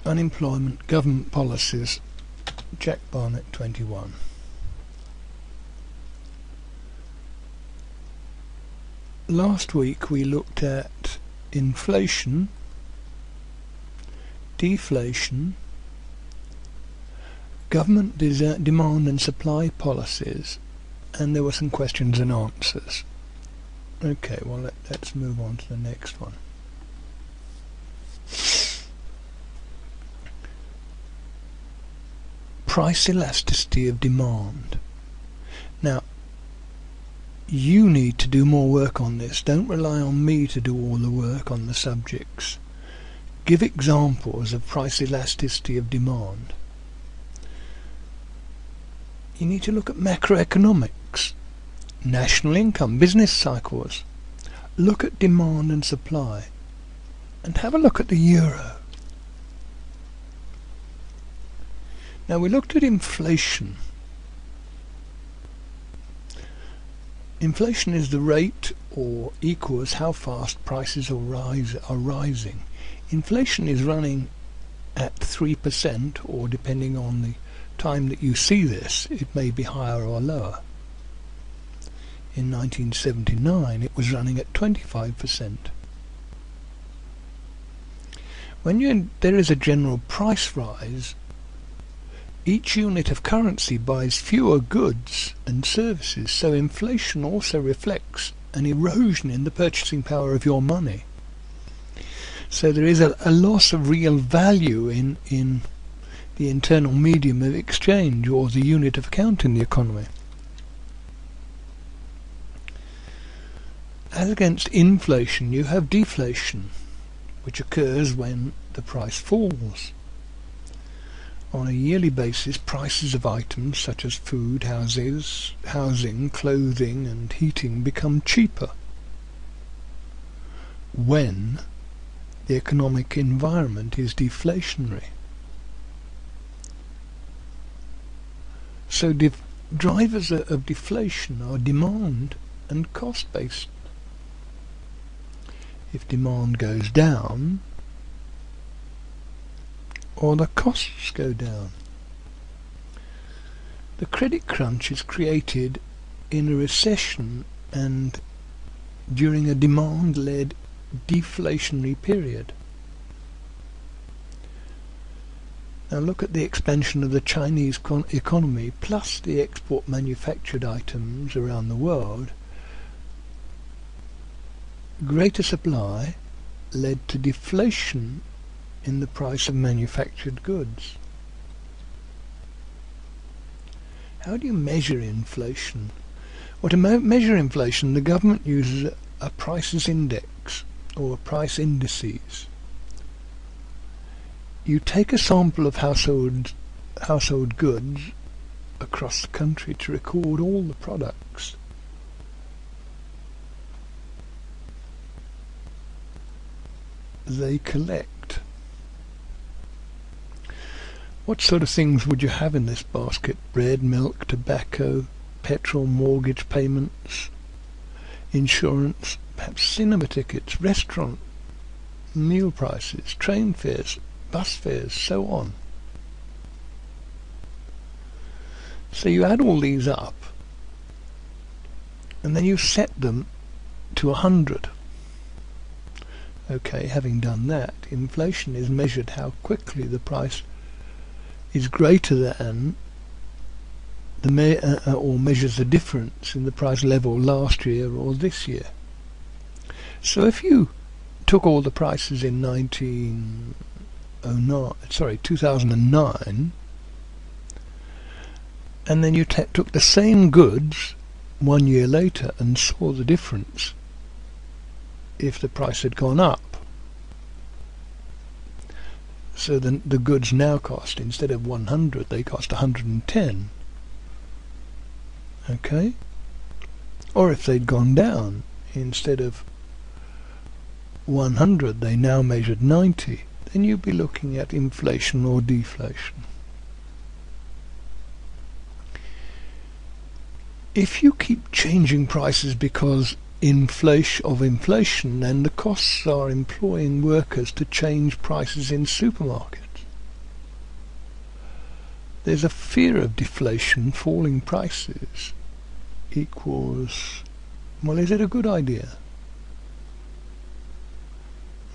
Unemployment, government policies, Jack Barnett 21. Last week we looked at inflation, deflation, government demand and supply policies, and there were some questions and answers. Okay, well let's move on to the next one. Price elasticity of demand. Now, you need to do more work on this. Don't rely on me to do all the work on the subjects. Give examples of price elasticity of demand. You need to look at macroeconomics, national income, business cycles. Look at demand and supply, and have a look at the euro. Now we looked at inflation. Inflation is the rate or equals how fast prices are rising. Inflation is running at 3%, or depending on the time that you see this, it may be higher or lower. In 1979 it was running at 25%. When there is a general price rise, each unit of currency buys fewer goods and services, so inflation also reflects an erosion in the purchasing power of your money. So there is a loss of real value in the internal medium of exchange, or the unit of account in the economy. As against inflation, you have deflation, which occurs when the price falls. On a yearly basis, prices of items such as food, housing, clothing and heating become cheaper when the economic environment is deflationary. So drivers of deflation are demand and cost based. If demand goes down, or the costs go down. The credit crunch is created in a recession and during a demand-led deflationary period. Now look at the expansion of the Chinese economy plus the export manufactured items around the world. Greater supply led to deflation in the price of manufactured goods. How do you measure inflation? Well, to measure inflation, the government uses a prices index or price indices. You take a sample of household goods across the country to record all the products. They collect. What sort of things would you have in this basket? Bread, milk, tobacco, petrol, mortgage payments, insurance, perhaps cinema tickets, restaurant, meal prices, train fares, bus fares, so on. So you add all these up and then you set them to 100. Okay, having done that, inflation is measured how quickly the price is greater than or measures the difference in the price level last year or this year. So if you took all the prices in 2009, and then you took the same goods 1 year later and saw the difference, if the price had gone up, so then the goods now cost, instead of 100, they cost 110. Okay? Or if they'd gone down, instead of 100 they now measured 90, then you'd be looking at inflation or deflation. If you keep changing prices because inflation, then the costs are employing workers to change prices in supermarkets. There's a fear of deflation, falling prices equals, well, is it a good idea?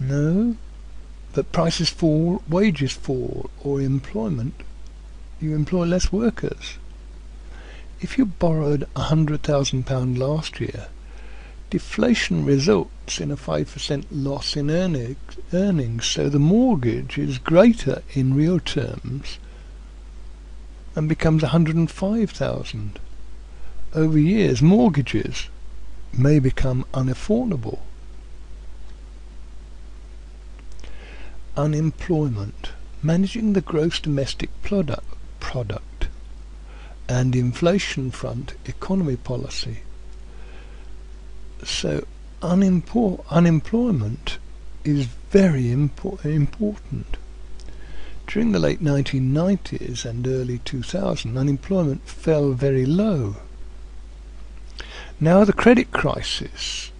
No, but prices fall, wages fall, or employment, you employ less workers. If you borrowed £100,000 last year, deflation results in a 5% loss in earnings, so the mortgage is greater in real terms and becomes 105,000. Over years, mortgages may become unaffordable. Unemployment, managing the gross domestic product and inflation front economy policy. So unemployment is very important. During the late 1990s and early 2000, unemployment fell very low. Now the credit crisis,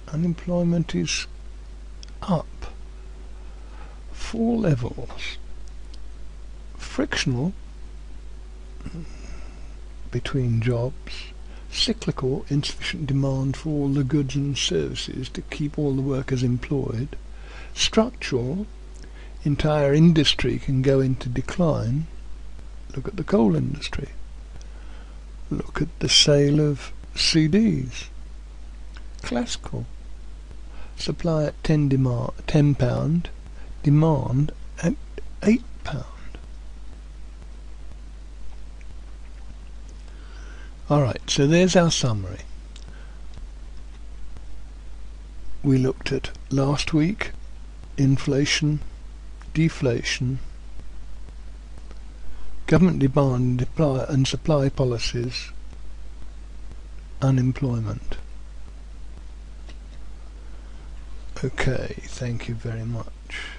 unemployment is up 4 levels. Frictional, between jobs, cyclical, insufficient demand for all the goods and services to keep all the workers employed, structural, entire industry can go into decline. Look at the coal industry. Look at the sale of CDs. Classical, supply at £10, demand at £8. Alright, so there's our summary. We looked at last week, inflation, deflation, government demand and supply policies, unemployment. Okay, thank you very much.